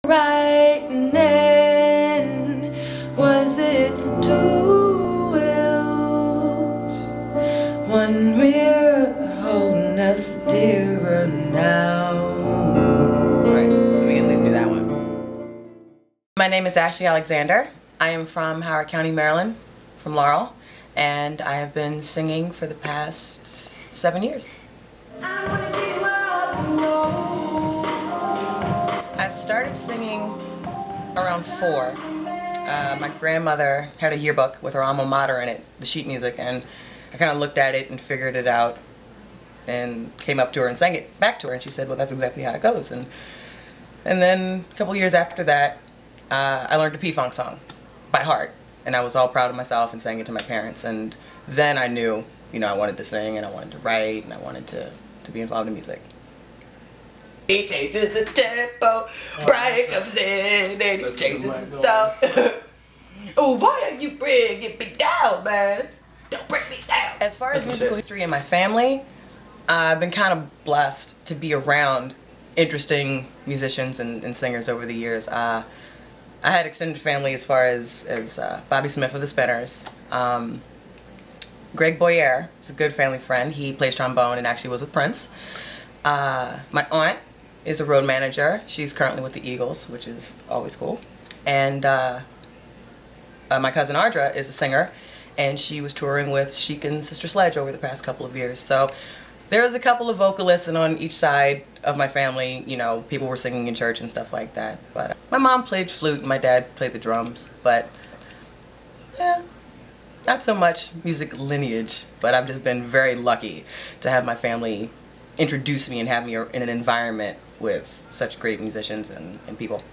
Writing in, was it two wills? One mirror holding us dearer now. Alright, we can at least do that one. My name is Ashley Alexander. I am from Howard County, Maryland, from Laurel, and I have been singing for the past 7 years. I started singing around 4. My grandmother had a yearbook with her alma mater in it, the sheet music, and I kind of looked at it and figured it out and came up to her and sang it back to her, and she said, well, that's exactly how it goes. And then a couple years after that, I learned a P-Funk song by heart, and I was all proud of myself and sang it to my parents, and then I knew, you know, I wanted to sing and I wanted to write and I wanted to be involved in music. He changes the tempo, Brian comes in and he changes the song. Oh, why don't you bring me down, man? Don't bring me down. As far as musical history in my family, I've been kind of blessed to be around interesting musicians and singers over the years. I had extended family as far as Bobby Smith of the Spinners. Greg Boyer is a good family friend. He plays trombone and actually was with Prince. My aunt is a road manager. She's currently with the Eagles, which is always cool. And my cousin Ardra is a singer, and she was touring with Chic and Sister Sledge over the past couple of years. So there's a couple of vocalists, and on each side of my family, you know, people were singing in church and stuff like that. But my mom played flute and my dad played the drums, but yeah, not so much music lineage. But I've just been very lucky to have my family introduce me and have me in an environment with such great musicians and people.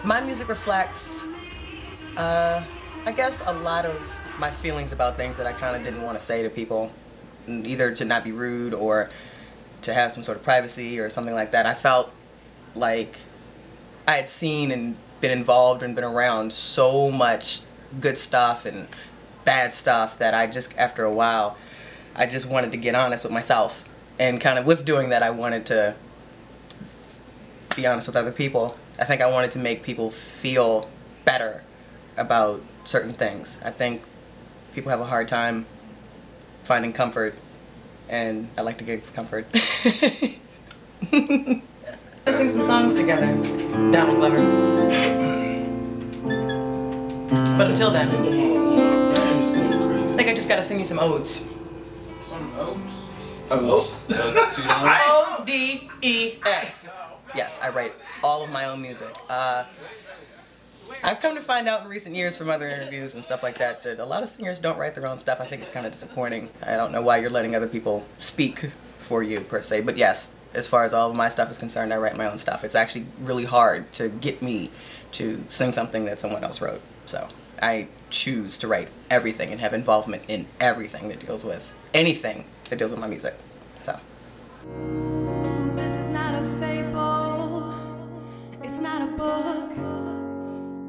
My music reflects, I guess, a lot of my feelings about things that I kind of didn't want to say to people, either to not be rude or to have some sort of privacy or something like that. I felt like I had seen and been involved and been around so much good stuff and bad stuff that I just, after a while, I just wanted to get honest with myself. And kind of with doing that, I wanted to be honest with other people. I think I wanted to make people feel better about certain things. I think people have a hard time finding comfort, and I like to give comfort. Let's sing some songs together, Donald Glover. But until then, I think I just gotta sing you some odes. Some odes? Odes. O-D-E-S. Yes, I write all of my own music. I've come to find out in recent years from other interviews and stuff like that that a lot of singers don't write their own stuff. I think it's kind of disappointing. I don't know why you're letting other people speak for you, per se. But yes, as far as all of my stuff is concerned, I write my own stuff. It's actually really hard to get me to sing something that someone else wrote. So I choose to write everything and have involvement in everything that deals with anything that deals with my music. So. This is not a fable, it's not a book.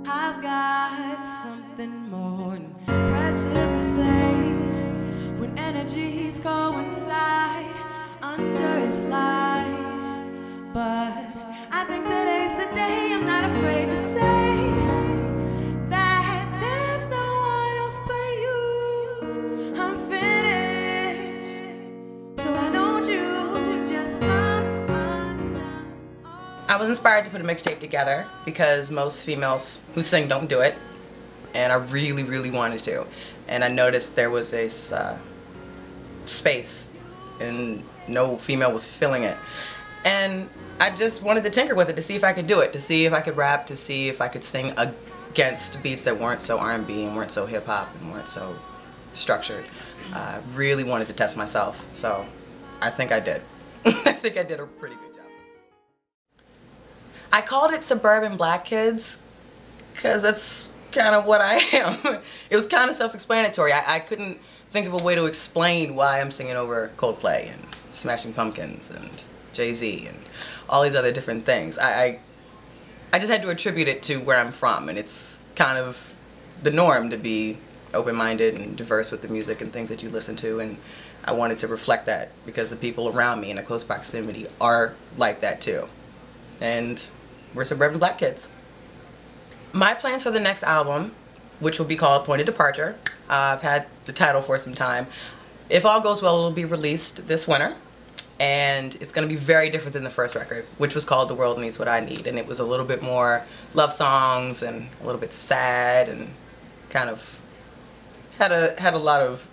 I've got something more impressive to say. When energies coincide under its light. But I think today's the day. I'm not afraid to say that there's no one else but you. I'm finished, so why don't you just come undone? I was inspired to put a mixtape together because most females who sing don't do it, and I really, really wanted to. And I noticed there was a space, and no female was filling it. And I just wanted to tinker with it to see if I could do it, to see if I could rap, to see if I could sing against beats that weren't so R&B and weren't so hip-hop and weren't so structured. I really wanted to test myself, so I think I did. I think I did a pretty good job. I called it Suburban Black Kids because that's kind of what I am. It was kind of self-explanatory. I couldn't think of a way to explain why I'm singing over Coldplay and Smashing Pumpkins and Jay-Z and all these other different things. I just had to attribute it to where I'm from, and it's kind of the norm to be open-minded and diverse with the music and things that you listen to, and I wanted to reflect that because the people around me in a close proximity are like that too. And we're suburban black kids. My plans for the next album, which will be called Point of Departure, I've had the title for some time. If all goes well, it'll be released this winter. And it's going to be very different than the first record, which was called The World Needs What I Need. And it was a little bit more love songs and a little bit sad and kind of had a lot of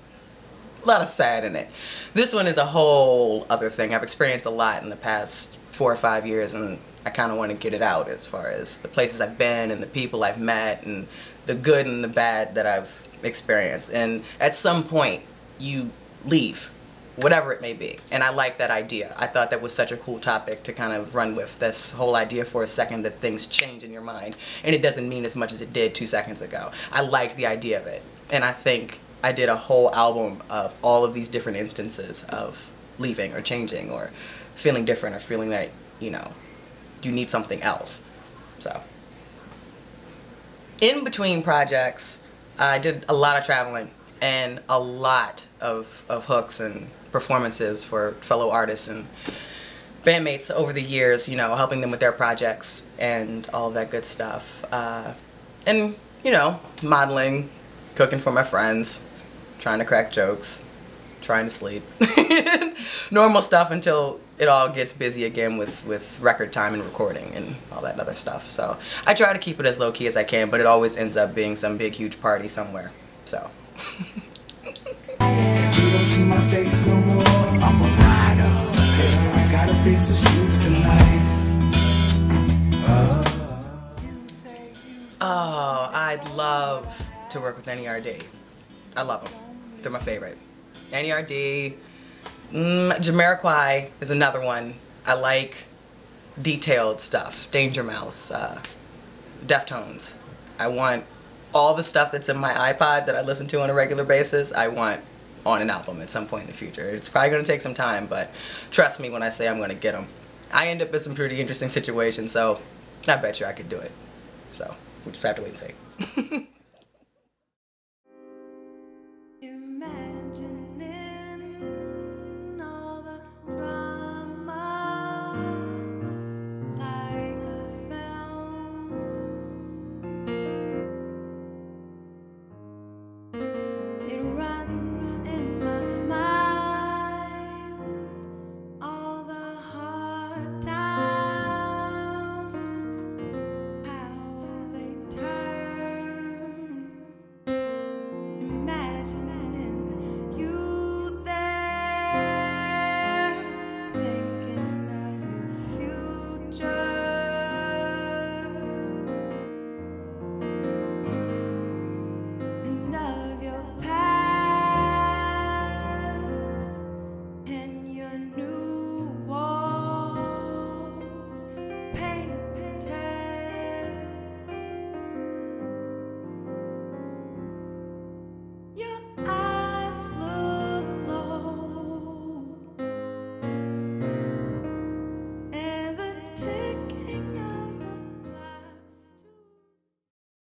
sad in it. This one is a whole other thing. I've experienced a lot in the past 4 or 5 years, and I kind of want to get it out as far as the places I've been and the people I've met and the good and the bad that I've experienced. And at some point, you leave, whatever it may be. And I like that idea. I thought that was such a cool topic to kind of run with, this whole idea for a second that things change in your mind and it doesn't mean as much as it did 2 seconds ago. I like the idea of it, and I think I did a whole album of all of these different instances of leaving or changing or feeling different or feeling that, you know, you need something else. So in between projects, I did a lot of traveling and a lot of hooks and performances for fellow artists and bandmates over the years, you know, helping them with their projects and all of that good stuff. And, you know, modeling, cooking for my friends, trying to crack jokes, trying to sleep. Normal stuff until it all gets busy again with record time and recording and all that other stuff. So I try to keep it as low-key as I can, but it always ends up being some big, huge party somewhere. So. You don't see my face no more. I'm a rider. I gotta face the streets tonight. Oh, I'd love to work with N.E.R.D. I love them. They're my favorite. N.E.R.D. Jamiroquai is another one. I like detailed stuff. Danger Mouse, Deftones. I want all the stuff that's in my iPod that I listen to on a regular basis, I want on an album at some point in the future. It's probably going to take some time, but trust me when I say I'm going to get them. I end up in some pretty interesting situations, so I bet you I could do it. So, we just have to wait and see.